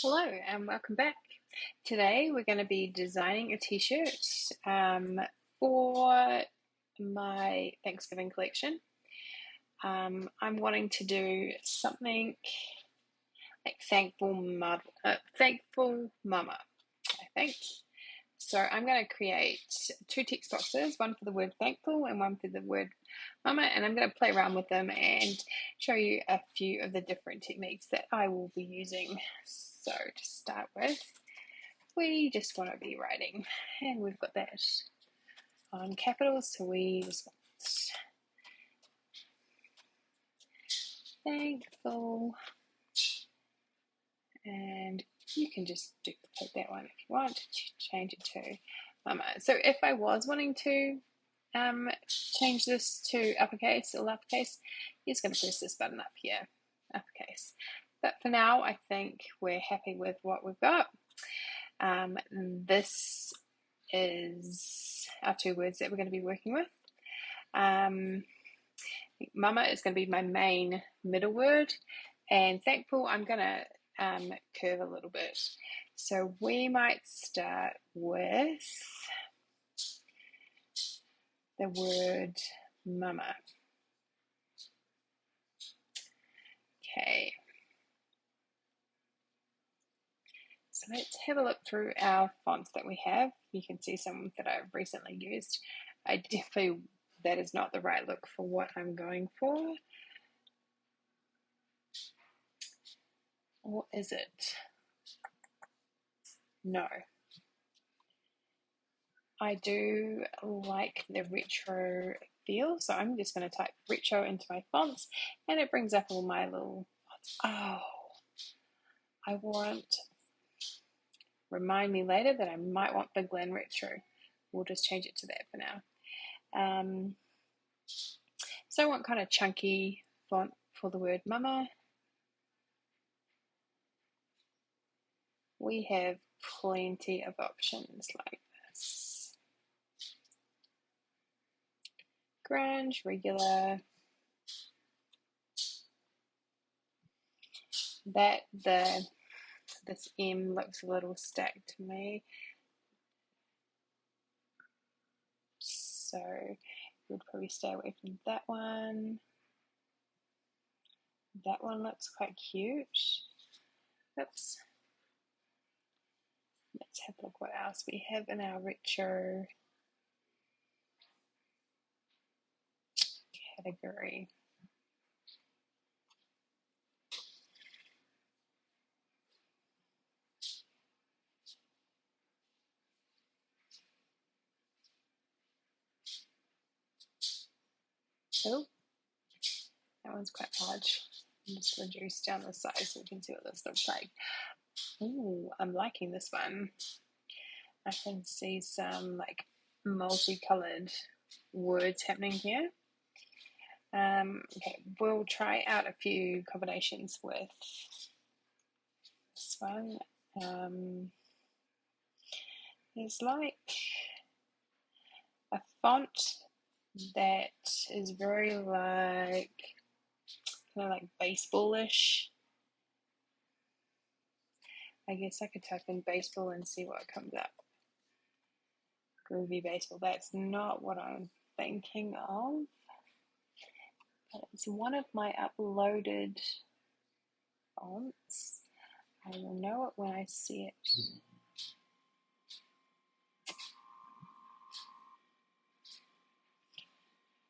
Hello and welcome back. Today we're going to be designing a t-shirt for my Thanksgiving collection. I'm wanting to do something like thankful mama, I think. So I'm going to create two text boxes, one for the word thankful and one for the word mama, and I'm going to play around with them and show you a few of the different techniques that I will be using. So to start with, we just want to be writing, and we've got that on capitals, so we just want thankful, and you can just duplicate that one if you want to change it to mama. So if I was wanting to change this to uppercase or lowercase, you're just going to press this button up here, uppercase. But for now, I think we're happy with what we've got. This is our two words that we're going to be working with. Mama is going to be my main middle word, and thankful I'm going to curve a little bit. So we might start with the word mama. Okay. So let's have a look through our fonts that we have. You can see some that I've recently used. That is not the right look for what I'm going for. Or is it? No. I do like the retro feel, so I'm just going to type retro into my fonts, and it brings up all my little fonts. Oh, I want, remind me later that I might want Big Glen Retro. We'll just change it to that for now. So I want kind of chunky font for the word mama. We have plenty of options like this. Grunge, regular. This M looks a little stacked to me. So we'll probably stay away from that one. That one looks quite cute. Oops. Let's have a look what else we have in our retro category. Oh, that one's quite large. I'll just reduce down the size so we can see what this looks like. Ooh, I'm liking this one. I can see some like multicolored words happening here. Okay, we'll try out a few combinations with this one. There's like a font that is very like kind of like baseballish. I guess I could type in baseball and see what comes up. Groovy baseball. That's not what I'm thinking of. But it's one of my uploaded fonts. I will know it when I see it.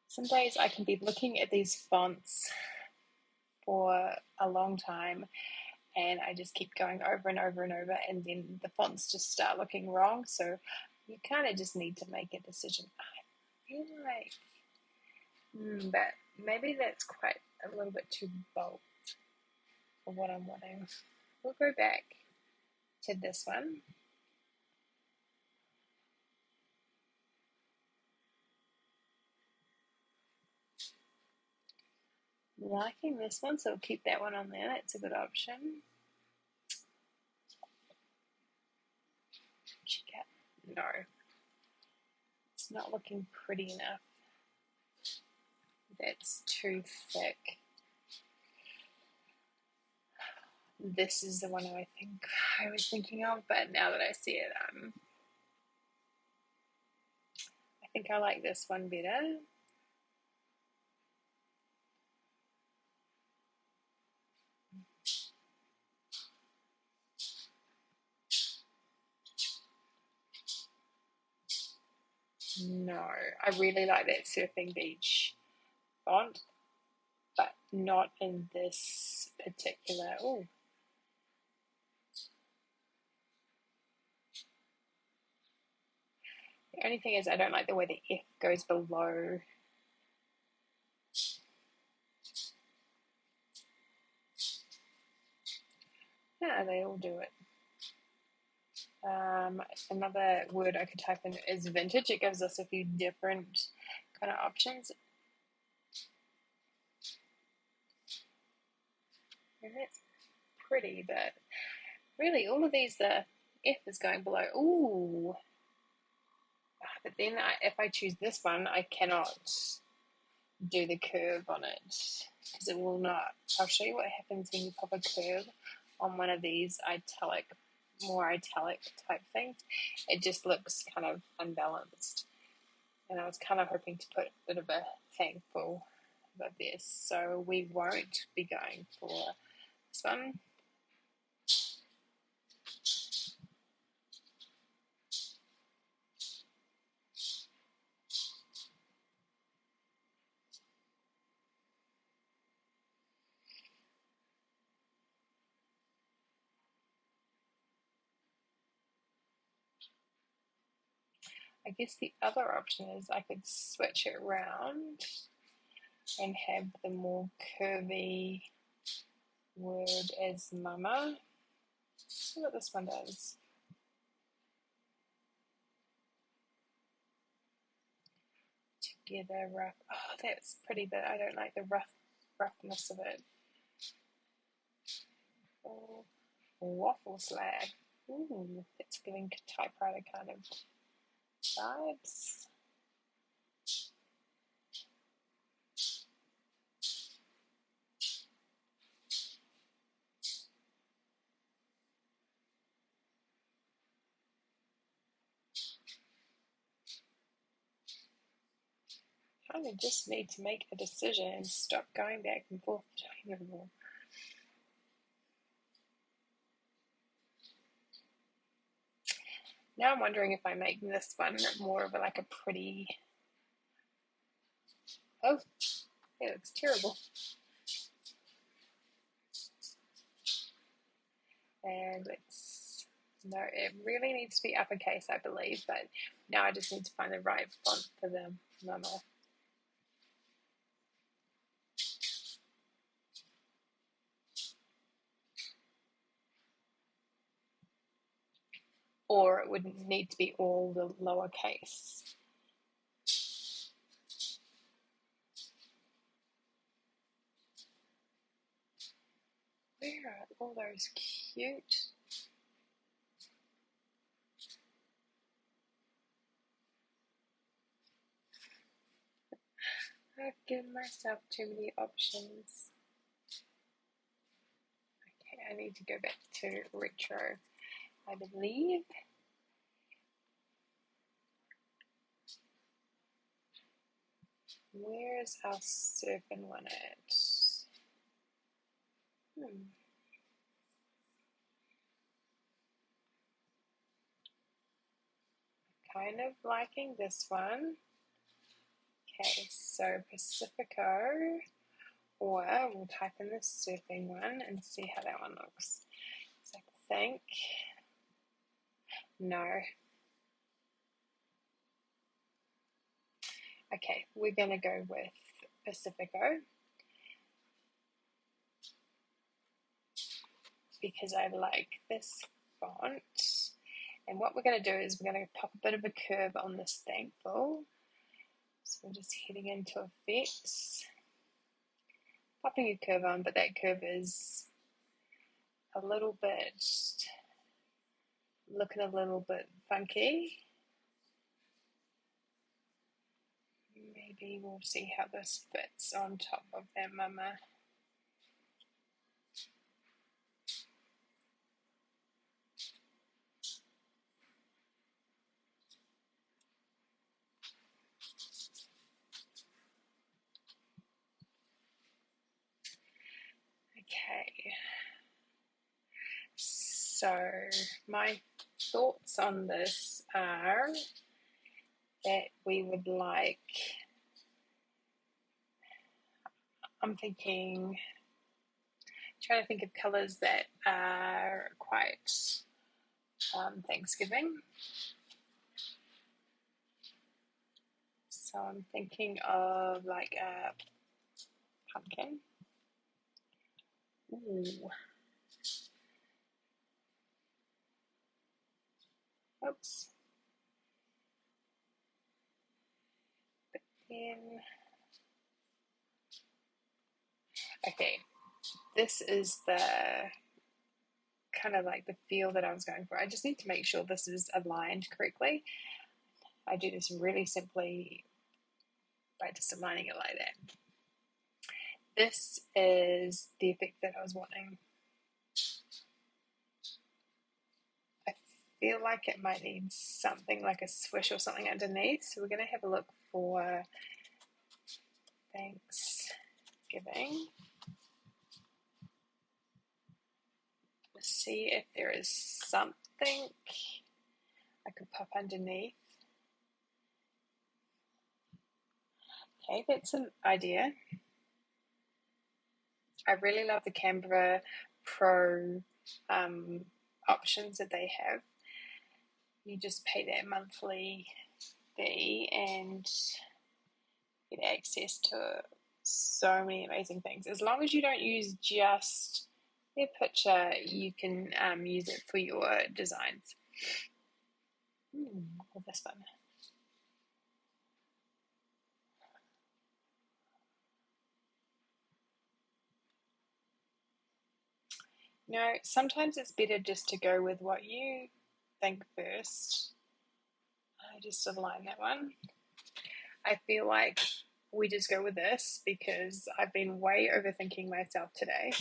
Some days I can be looking at these fonts for a long time, and I just keep going over and over and over, and then the fonts just start looking wrong. So you kind of just need to make a decision. I feel like, but maybe that's quite a little bit too bold for what I'm wanting. We'll go back to this one. Liking this one, so I'll keep that one on there. That's a good option. No, it's not looking pretty enough. That's too thick. this is the one I think I was thinking of, but now that I see it, I think I like this one better. No, I really like that Surfing Beach font, but not in this particular. Oh, the only thing is I don't like the way the F goes below. Yeah, they all do it. Another word I could type in is vintage. It gives us a few different kind of options. And that's pretty, but really all of these, the F is going below. Ooh. But then if I choose this one, I cannot do the curve on it because it will not. I'll show you what happens when you pop a curve on one of these more italic type things. It just looks kind of unbalanced. And I was kind of hoping to put a bit of a thankful above this, so we won't be going for this one. I guess the other option is I could switch it around and have the more curvy word as mama. Let's see what this one does. Together rough. Oh, that's pretty, but I don't like the roughness of it. Oh, waffle slag. Ooh, it's giving typewriter kind of vibes. Kind of just need to make a decision and stop going back and forth between them all. Now I'm wondering if I make this one more of like a pretty. Oh, yeah, it's terrible. And no, it really needs to be uppercase, I believe, but now I just need to find the right font for the mama. Or it would need to be all the lowercase. Where are all those cute? I've given myself too many options. Okay, I need to go back to retro, I believe. Where's our surfing one at? Kind of liking this one. Okay, so Pacifico, or we'll type in the surfing one and see how that one looks. So I think, no. Okay, we're going to go with Pacifico because I like this font. And what we're going to do is we're going to pop a bit of a curve on this thankful. So we're just heading into effects, popping a curve on, but that curve is a little bit, looking a little bit funky. Maybe we'll see how this fits on top of that mama. Okay, so my thoughts on this are that we would like, I'm thinking, trying to think of colours that are quite Thanksgiving. So I'm thinking of like a pumpkin. Ooh. Oops. Then, okay, this is the kind of like the feel that I was going for. I just need to make sure this is aligned correctly. I do this really simply by just aligning it like that. This is the effect that I was wanting. I feel like it might need something like a swish or something underneath. So we're going to have a look for Thanksgiving. See if there is something I could pop underneath. Okay, that's an idea. I really love the Canva Pro options that they have. You just pay that monthly fee and get access to so many amazing things. As long as you don't use just their picture, you can use it for your designs. Love this one. No, sometimes it's better just to go with what you think first. I just align that one. I feel like we just go with this because I've been way overthinking myself today,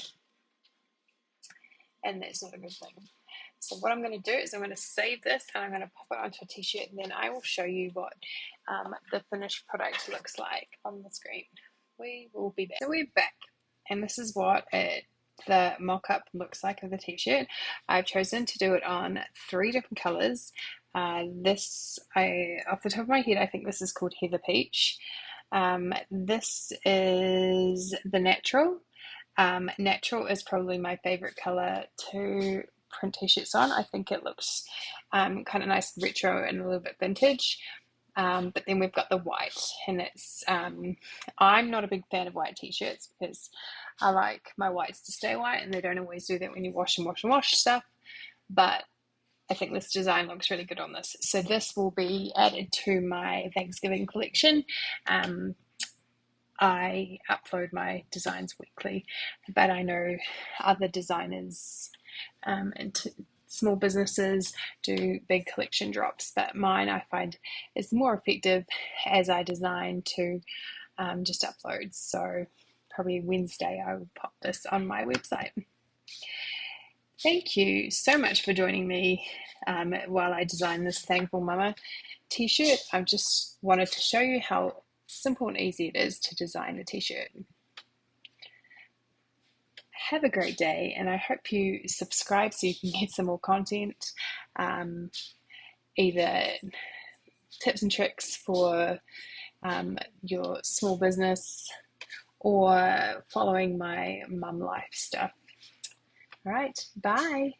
and that's not a good thing. So what I'm going to do is I'm going to save this and I'm going to pop it onto a t-shirt, and then I will show you what the finished product looks like on the screen. We will be back. So we're back, and this is what the mock-up looks like of the t-shirt. I've chosen to do it on 3 different colors. Off the top of my head, I think this is called Heather Peach. This is the natural. Natural is probably my favorite color to print t-shirts on. I think it looks kind of nice, retro, and a little bit vintage. But then we've got the white, and it's I'm not a big fan of white t-shirts because I like my whites to stay white, and they don't always do that when you wash and wash and wash stuff. But I think this design looks really good on this. So this will be added to my Thanksgiving collection. I upload my designs weekly, but I know other designers and small businesses do big collection drops, but mine I find is more effective as I design to just upload. So probably Wednesday I will pop this on my website. Thank you so much for joining me while I design this Thankful Mama t-shirt. I just wanted to show you how simple and easy it is to design a t-shirt. Have a great day, and I hope you subscribe so you can get some more content, either tips and tricks for your small business or following my mum life stuff. All right, bye.